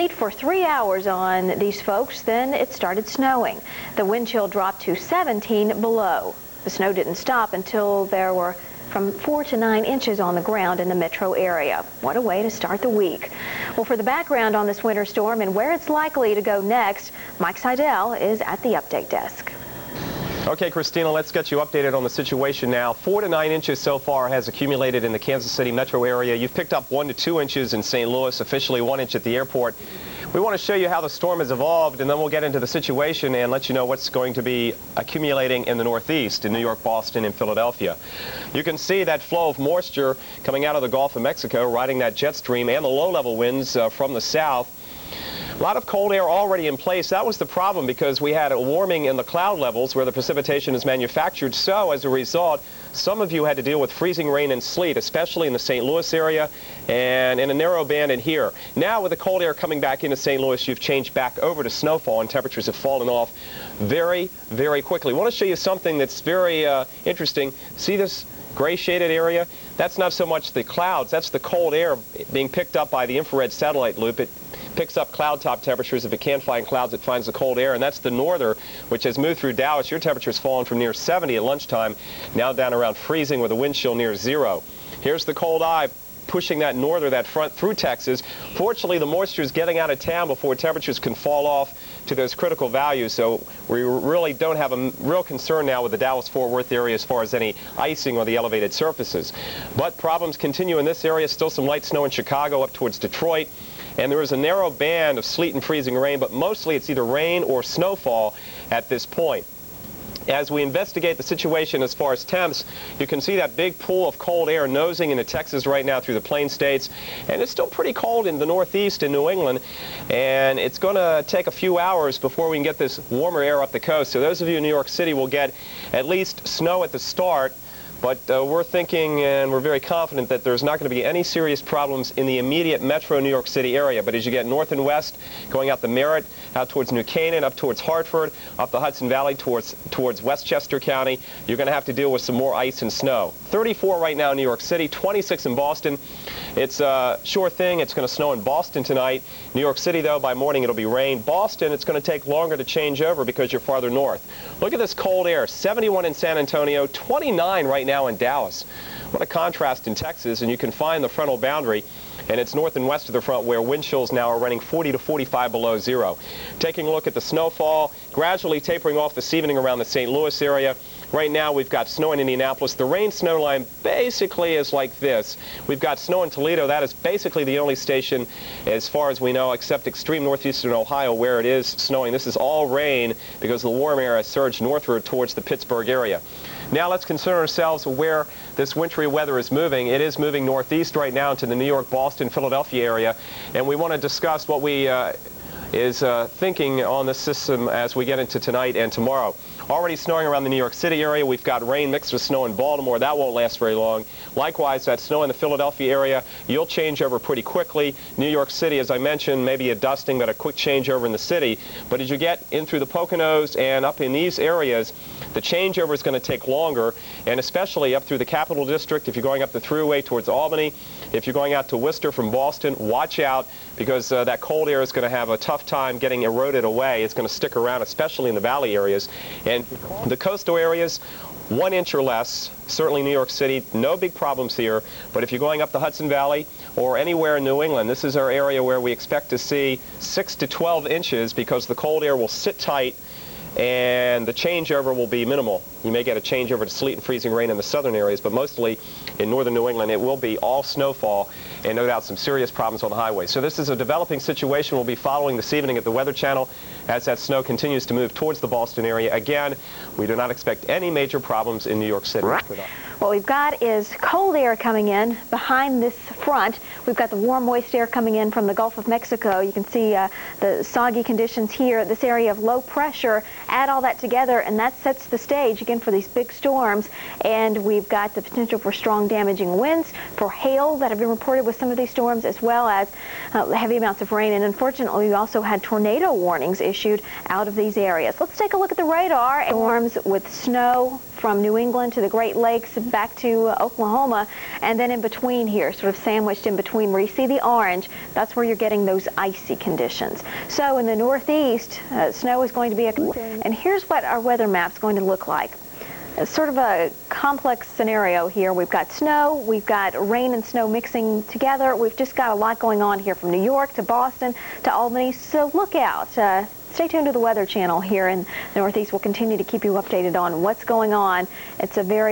heat for 3 hours on these folks, then it started snowing. The wind chill dropped to 17 below. The snow didn't stop until there were from 4 to 9 inches on the ground in the metro area. What a way to start the week. Well, for the background on this winter storm and where it's likely to go next, Mike Seidel is at the update desk. Okay, Christina, let's get you updated on the situation now. 4 to 9 inches so far has accumulated in the Kansas City metro area. You've picked up 1 to 2 inches in St. Louis, officially 1 inch at the airport. We want to show you how the storm has evolved, and then we'll get into the situation and let you know what's going to be accumulating in the Northeast, in New York, Boston, and Philadelphia. You can see that flow of moisture coming out of the Gulf of Mexico, riding that jet stream, and the low-level winds from the south. A lot of cold air already in place. That was the problem because we had a warming in the cloud levels where the precipitation is manufactured. So as a result, some of you had to deal with freezing rain and sleet, especially in the St. Louis area and in a narrow band in here. Now with the cold air coming back into St. Louis, you've changed back over to snowfall and temperatures have fallen off very, very quickly. I want to show you something that's very interesting. See this gray shaded area? That's not so much the clouds, that's the cold air being picked up by the infrared satellite loop. It picks up cloud top temperatures. If it can't find clouds, it finds the cold air, and that's the norther, which has moved through Dallas. Your temperature's fallen from near 70 at lunchtime, now down around freezing with a wind chill near 0. Here's the cold eye pushing that norther, that front through Texas. Fortunately, the moisture is getting out of town before temperatures can fall off to those critical values, so we really don't have a real concern now with the Dallas-Fort Worth area as far as any icing or the elevated surfaces. But problems continue in this area. Still some light snow in Chicago up towards Detroit. And there is a narrow band of sleet and freezing rain, but mostly it's either rain or snowfall at this point. As we investigate the situation as far as temps, you can see that big pool of cold air nosing into Texas right now through the Plain States, and it's still pretty cold in the Northeast and New England, and it's going to take a few hours before we can get this warmer air up the coast. So those of you in New York City will get at least snow at the start. But we're thinking and we're very confident that there's not going to be any serious problems in the immediate metro New York City area. But as you get north and west, going out the Merritt, out towards New Canaan, up towards Hartford, up the Hudson Valley towards Westchester County, you're going to have to deal with some more ice and snow. 34 right now in New York City, 26 in Boston. It's a sure thing. It's going to snow in Boston tonight. New York City, though, by morning it'll be rain. Boston, it's going to take longer to change over because you're farther north. Look at this cold air. 71 in San Antonio, 29 right now in Dallas. What a contrast in Texas, and you can find the frontal boundary, and it's north and west of the front where wind chills now are running 40 to 45 below 0. Taking a look at the snowfall, gradually tapering off this evening around the St. Louis area. Right now we've got snow in Indianapolis. The rain-snow line basically is like this. We've got snow in Toledo. That is basically the only station, as far as we know, except extreme northeastern Ohio where it is snowing. This is all rain because the warm air has surged northward towards the Pittsburgh area. Now let's concern ourselves with where this wintry weather is moving. It is moving northeast right now into the New York, Boston, Philadelphia area, and we want to discuss what we is thinking on this system as we get into tonight and tomorrow. Already snowing around the New York City area. We've got rain mixed with snow in Baltimore. That won't last very long. Likewise, that snow in the Philadelphia area, you'll change over pretty quickly. New York City, as I mentioned, maybe a dusting, but a quick changeover in the city. But as you get in through the Poconos and up in these areas, the changeover is going to take longer, and especially up through the Capital District. If you're going up the thruway towards Albany, if you're going out to Worcester from Boston, watch out because that cold air is going to have a tough time getting eroded away. It's going to stick around, especially in the valley areas. And the coastal areas, 1 inch or less, certainly New York City, no big problems here. But if you're going up the Hudson Valley or anywhere in New England, this is our area where we expect to see 6 to 12 inches because the cold air will sit tight and the changeover will be minimal. You may get a changeover to sleet and freezing rain in the southern areas, but mostly in northern New England it will be all snowfall and no doubt some serious problems on the highway. So this is a developing situation we'll be following this evening at the Weather Channel as that snow continues to move towards the Boston area. Again, we do not expect any major problems in New York City. What we've got is cold air coming in behind this front. We've got the warm, moist air coming in from the Gulf of Mexico. You can see the soggy conditions here, this area of low pressure. Add all that together, and that sets the stage again for these big storms. And we've got the potential for strong damaging winds, for hail that have been reported with some of these storms, as well as heavy amounts of rain. And unfortunately, we also had tornado warnings issued out of these areas. Let's take a look at the radar. Storms with snow, from New England to the Great Lakes back to Oklahoma, and then in between here, sort of sandwiched in between where you see the orange, that's where you're getting those icy conditions. So in the northeast, snow is going to be a concern. And here's what our weather map's going to look like. It's sort of a complex scenario here. We've got snow, we've got rain and snow mixing together. We've just got a lot going on here from New York to Boston to Albany, so look out. Stay tuned to the Weather Channel here in the Northeast. We'll continue to keep you updated on what's going on. It's a very